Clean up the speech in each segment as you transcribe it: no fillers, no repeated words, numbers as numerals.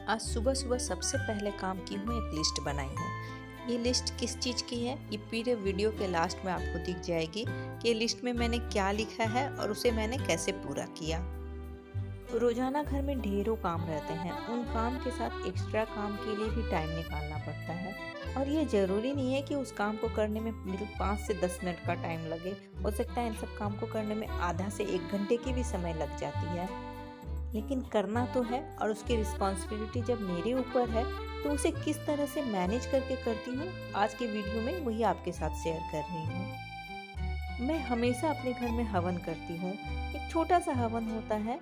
आज सुबह सुबह सबसे पहले काम की हूँ, एक लिस्ट बनाई हूँ। ये लिस्ट किस चीज़ की है, ये पूरे वीडियो के लास्ट में आपको दिख जाएगी कि ये लिस्ट में मैंने क्या लिखा है और उसे मैंने कैसे पूरा किया। रोजाना घर में ढेरों काम रहते हैं, उन काम के साथ एक्स्ट्रा काम के लिए भी टाइम निकालना पड़ता है। और ये ज़रूरी नहीं है कि उस काम को करने में 5 से 10 मिनट का टाइम लगे। हो सकता है इन सब काम को करने में आधा से 1 घंटे की भी समय लग जाती है, लेकिन करना तो है। और उसकी रिस्पॉन्सिबिलिटी जब मेरे ऊपर है तो उसे किस तरह से मैनेज करके करती हूँ, आज के वीडियो में वही आपके साथ शेयर कर रही हूँ। मैं हमेशा अपने घर में हवन करती हूँ। एक छोटा सा हवन होता है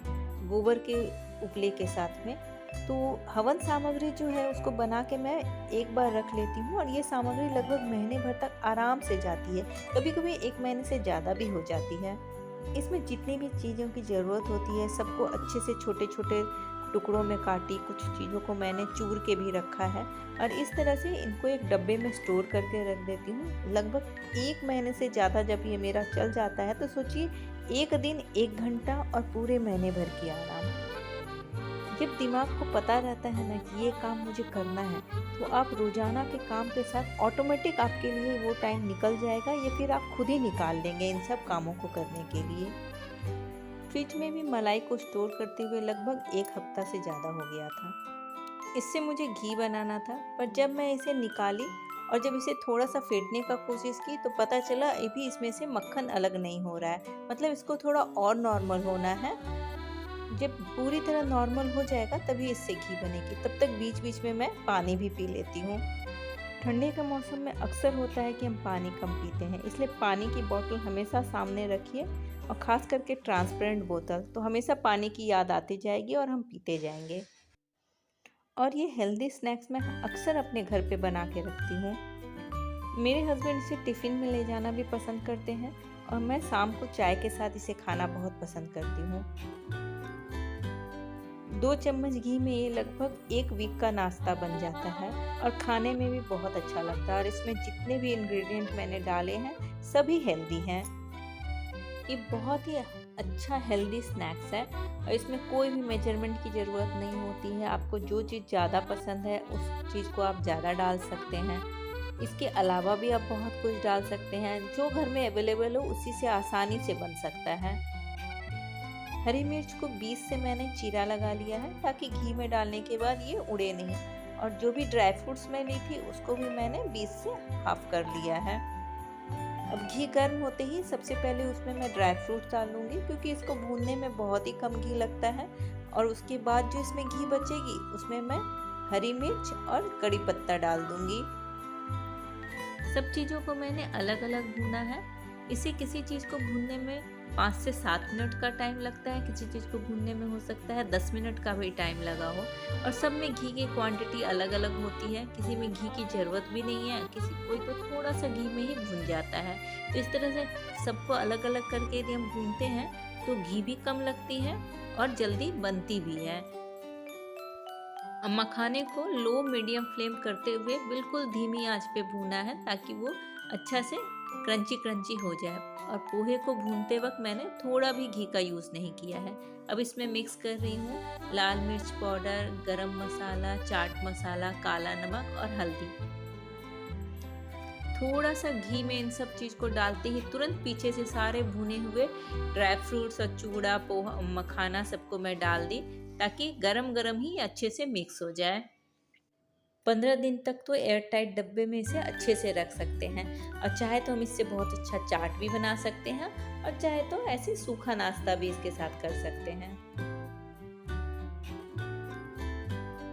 गोबर के उपले के साथ में। तो हवन सामग्री जो है उसको बना के मैं एक बार रख लेती हूँ और ये सामग्री लगभग महीने भर तक आराम से जाती है, कभी कभी 1 महीने से ज़्यादा भी हो जाती है। इसमें जितनी भी चीज़ों की ज़रूरत होती है सबको अच्छे से छोटे छोटे टुकड़ों में काटी, कुछ चीज़ों को मैंने चूर के भी रखा है और इस तरह से इनको एक डब्बे में स्टोर करके रख देती हूँ। लगभग 1 महीने से ज़्यादा जब ये मेरा चल जाता है तो सोचिए, एक दिन 1 घंटा और पूरे महीने भर की आराम। जब दिमाग को पता रहता है ना कि ये काम मुझे करना है, तो आप रोजाना के काम के साथ ऑटोमेटिक आपके लिए वो टाइम निकल जाएगा या फिर आप खुद ही निकाल लेंगे इन सब कामों को करने के लिए। फ्रिज में भी मलाई को स्टोर करते हुए लगभग 1 हफ्ता से ज़्यादा हो गया था। इससे मुझे घी बनाना था, पर जब मैं इसे निकाली और जब इसे थोड़ा सा फेंटने का कोशिश की तो पता चला अभी इसमें से मक्खन अलग नहीं हो रहा है। मतलब इसको थोड़ा और नॉर्मल होना है। जब पूरी तरह नॉर्मल हो जाएगा तभी इससे घी बनेगी। तब तक बीच बीच में मैं पानी भी पी लेती हूँ। ठंडे के मौसम में अक्सर होता है कि हम पानी कम पीते हैं, इसलिए पानी की बोतल हमेशा सामने रखिए और ख़ास करके ट्रांसपेरेंट बोतल, तो हमेशा पानी की याद आती जाएगी और हम पीते जाएंगे। और ये हेल्दी स्नैक्स मैं अक्सर अपने घर पे बना के रखती हूँ। मेरे हस्बैंड इसे टिफ़िन में ले जाना भी पसंद करते हैं और मैं शाम को चाय के साथ इसे खाना बहुत पसंद करती हूँ। 2 चम्मच घी में ये लगभग 1 वीक का नाश्ता बन जाता है और खाने में भी बहुत अच्छा लगता है। और इसमें जितने भी इंग्रेडिएंट मैंने डाले हैं सभी हेल्दी हैं। ये बहुत ही अच्छा हेल्दी स्नैक्स है और इसमें कोई भी मेजरमेंट की ज़रूरत नहीं होती है। आपको जो चीज़ ज़्यादा पसंद है उस चीज़ को आप ज़्यादा डाल सकते हैं। इसके अलावा भी आप बहुत कुछ डाल सकते हैं, जो घर में अवेलेबल हो उसी से आसानी से बन सकता है। हरी मिर्च को बीच से मैंने चीरा लगा लिया है ताकि घी में डालने के बाद ये उड़े नहीं। और जो भी ड्राई फ्रूट्स मैं ली थी उसको भी मैंने बीच से हाफ कर लिया है। अब घी गर्म होते ही सबसे पहले उसमें मैं ड्राई फ्रूट्स डाल लूँगी, क्योंकि इसको भूनने में बहुत ही कम घी लगता है। और उसके बाद जो इसमें घी बचेगी उसमें मैं हरी मिर्च और कड़ी पत्ता डाल दूँगी। सब चीज़ों को मैंने अलग अलग भूना है। इसे किसी चीज़ को भूनने में 5 से 7 मिनट का टाइम लगता है, किसी चीज़ को भूनने में हो सकता है 10 मिनट का भी टाइम लगा हो। और सब में घी की क्वांटिटी अलग अलग होती है, किसी में घी की ज़रूरत भी नहीं है, कोई तो थोड़ा सा घी में ही भून जाता है। तो इस तरह से सबको अलग अलग करके यदि हम भूनते हैं तो घी भी कम लगती है और जल्दी बनती भी है। मखाने को लो मीडियम फ्लेम करते हुए बिल्कुल धीमी आंच पे भूना है ताकि वो अच्छा से क्रंची क्रंची हो जाए। और पोहे को भूनते वक्त मैंने थोड़ा भी घी का यूज़ नहीं किया है। अब इसमें मिक्स कर रही हूँ लाल मिर्च पाउडर, गरम मसाला, चाट मसाला, काला नमक और हल्दी। थोड़ा सा घी में इन सब चीज़ को डालते ही तुरंत पीछे से सारे भुने हुए ड्राई फ्रूट्स और चूड़ा, पोहा, मखाना सबको मैं डाल दी ताकि गरम गरम ही अच्छे से मिक्स हो जाए। 15 दिन तक तो एयर टाइट डब्बे में इसे अच्छे से रख सकते हैं। और चाहे तो हम इससे बहुत अच्छा चाट भी बना सकते हैं और चाहे तो ऐसे सूखा नाश्ता भी इसके साथ कर सकते हैं।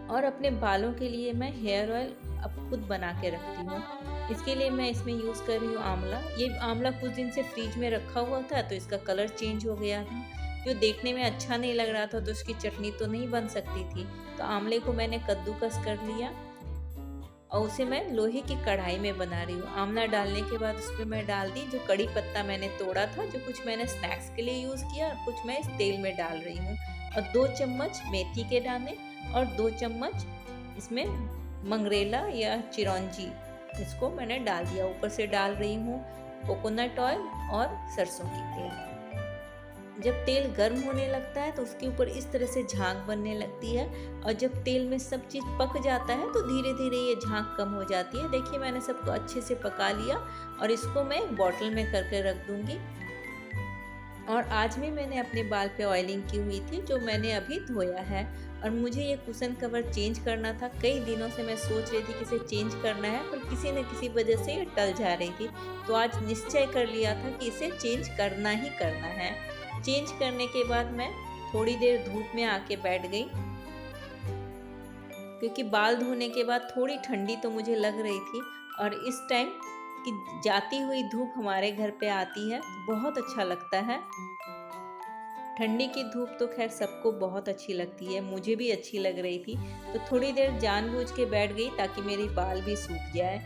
और अपने बालों के लिए मैं हेयर ऑयल अब खुद बना के रखती हूँ। इसके लिए मैं इसमें यूज़ कर रही हूँ आंवला। ये आंवला कुछ दिन से फ्रिज में रखा हुआ था तो इसका कलर चेंज हो गया था, जो देखने में अच्छा नहीं लग रहा था, तो उसकी चटनी तो नहीं बन सकती थी। तो आंवले को मैंने कद्दूकस कर लिया और उसे मैं लोहे की कढ़ाई में बना रही हूँ। आंवला डालने के बाद उसमें मैं डाल दी जो कड़ी पत्ता मैंने तोड़ा था, जो कुछ मैंने स्नैक्स के लिए यूज़ किया और कुछ मैं इस तेल में डाल रही हूँ। और 2 चम्मच मेथी के दाने और 2 चम्मच इसमें मंगरेला या चिरौंजी, इसको मैंने डाल दिया। ऊपर से डाल रही हूँ कोकोनट ऑयल और सरसों की तेल। जब तेल गर्म होने लगता है तो उसके ऊपर इस तरह से झाग बनने लगती है, और जब तेल में सब चीज़ पक जाता है तो धीरे धीरे ये झाग कम हो जाती है। देखिए मैंने सबको अच्छे से पका लिया और इसको मैं एक बॉटल में करके रख दूँगी। और आज में मैंने अपने बाल पे ऑयलिंग की हुई थी, जो मैंने अभी धोया है। और मुझे ये कुशन कवर चेंज करना था। कई दिनों से मैं सोच रही थी कि इसे चेंज करना है, पर किसी न किसी वजह से ये टल जा रही थी। तो आज निश्चय कर लिया था कि इसे चेंज करना ही करना है। चेंज करने के बाद मैं थोड़ी देर धूप में आके बैठ गई, क्योंकि बाल धोने के बाद थोड़ी ठंडी तो मुझे लग रही थी। और इस टाइम कि जाती हुई धूप हमारे घर पे आती है तो बहुत अच्छा लगता है। ठंडी की धूप तो खैर सबको बहुत अच्छी लगती है, मुझे भी अच्छी लग रही थी। तो थोड़ी देर जानबूझ के बैठ गई ताकि मेरी बाल भी सूख जाए।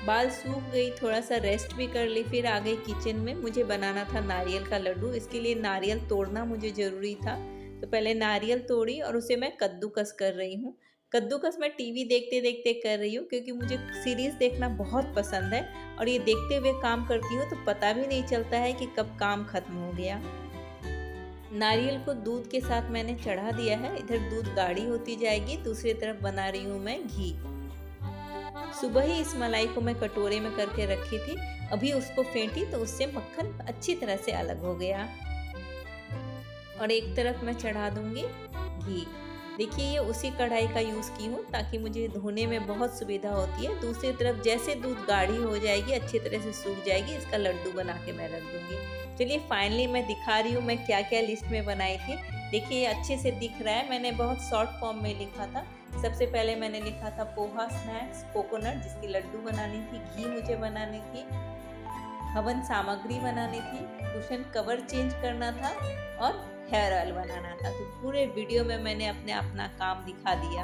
बाल सूख गई, थोड़ा सा रेस्ट भी कर ली, फिर आ गई किचन में। मुझे बनाना था नारियल का लड्डू। इसके लिए नारियल तोड़ना मुझे ज़रूरी था। तो पहले नारियल तोड़ी और उसे मैं कद्दूकस कर रही हूँ। कद्दूकस मैं टीवी देखते देखते कर रही हूँ, क्योंकि मुझे सीरीज़ देखना बहुत पसंद है और ये देखते हुए काम करती हूँ तो पता भी नहीं चलता है कि कब काम खत्म हो गया। नारियल को दूध के साथ मैंने चढ़ा दिया है। इधर दूध गाढ़ी होती जाएगी, दूसरी तरफ बना रही हूँ मैं घी। सुबह ही इस मलाई को मैं कटोरे में करके रखी थी, अभी उसको फेंटी तो उससे मक्खन अच्छी तरह से अलग हो गया। और एक तरफ मैं चढ़ा दूंगी घी। देखिए ये उसी कढ़ाई का यूज़ की हूँ ताकि मुझे धोने में बहुत सुविधा होती है। दूसरी तरफ जैसे दूध गाढ़ी हो जाएगी, अच्छी तरह से सूख जाएगी, इसका लड्डू बना के मैं रख दूंगी। चलिए फाइनली मैं दिखा रही हूँ मैं क्या क्या लिस्ट में बनाई थी। देखिए ये अच्छे से दिख रहा है, मैंने बहुत शॉर्ट फॉर्म में लिखा था। सबसे पहले मैंने लिखा था पोहा स्नैक्स कोकोनट, जिसकी लड्डू बनानी थी, घी मुझे बनानी थी, हवन सामग्री बनानी थी, कुशन कवर चेंज करना था और हेयर ऑयल बनाना था। तो पूरे वीडियो में मैंने अपना काम दिखा दिया।